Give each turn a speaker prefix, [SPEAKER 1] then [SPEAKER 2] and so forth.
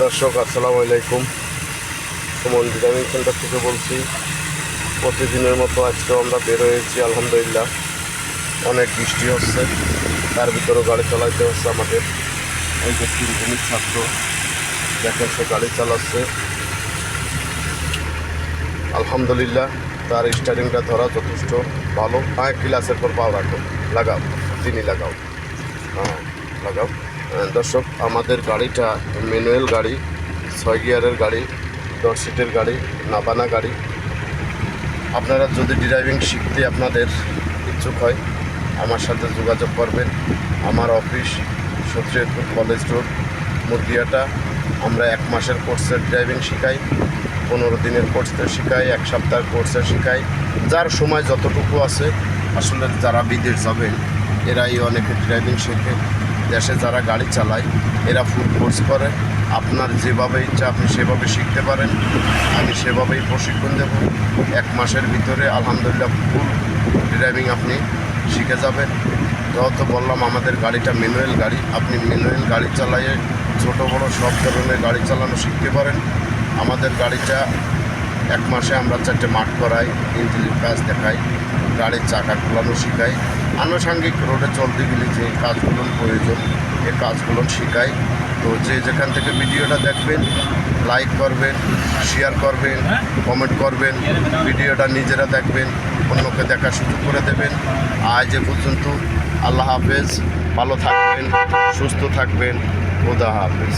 [SPEAKER 1] দর্শক আসসালামু আলাইকুম। সুমন ড্রাইভিং সেন্টার থেকে বলছি। প্রতিদিনের মতো আজকেও আমরা বের হয়েছি। আলহামদুলিল্লাহ অনেক বৃষ্টি হচ্ছে, তার ভিতরেও গাড়ি চালাইতে হচ্ছে আমাদের। এই যে 3 শ্রেণীর ছাত্র দেখেন, সে গাড়ি চালাচ্ছে। আলহামদুলিল্লাহ তার স্টারিংটা ধরা যথেষ্ট ভালো। ক্লাসের পর পাও রাখো, লাগাও, তিনি লাগাও, লাগাও। দর্শক, আমাদের গাড়িটা ম্যানুয়াল গাড়ি, 6 গিয়ারের গাড়ি, 10 সিটের গাড়ি, নাবানা গাড়ি। আপনারা যদি ড্রাইভিং শিখতে আপনাদের ইচ্ছুক হয়, আমার সাথে যোগাযোগ করবেন। আমার অফিস সত্যিপুর কলেজ রোড, মুরগিয়াটা। আমরা 1 মাসের কোর্সের ড্রাইভিং শেখাই, 15 দিনের কোর্সে শেখাই, 1 সপ্তাহের কোর্সে শেখাই। যার সময় যতটুকু আছে, আসলে যারা বিদেশ যাবেন এরাই অনেকে ড্রাইভিং শেখে। দেশে যারা গাড়ি চালায় এরা ফুল কোর্স করে। আপনার যেভাবে ইচ্ছা আপনি সেভাবে শিখতে পারেন। আমি সেভাবেই প্রশিক্ষণ দেব। 1 মাসের ভিতরে আলহামদুলিল্লাহ ফুল ড্রাইভিং আপনি শিখে যাবেন। যত বললাম, আমাদের গাড়িটা ম্যানুয়াল গাড়ি। আপনি ম্যানুয়াল গাড়ি চালাইয়ে ছোটো বড়ো সব ধরনের গাড়ি চালানো শিখতে পারেন। আমাদের গাড়িটা 1 মাসে আমরা 4টে মাঠ করাই, ইঞ্জিনের কাজ দেখাই, গাড়ির চাকা খোলানো শেখাই। আনুষঙ্গিক রোডে চলতে গেলে যে কাজগুলোর প্রয়োজন এই কাজগুলো শেখাই। তো যে যেখান থেকে ভিডিওটা দেখবেন, লাইক করবেন, শেয়ার করবেন, কমেন্ট করবেন। ভিডিওটা নিজেরা দেখবেন, অন্যকে দেখার সুযোগ করে দেবেন। আজ এ পর্যন্ত। আল্লাহ হাফেজ। ভালো থাকবেন, সুস্থ থাকবেন। খোদা হাফেজ।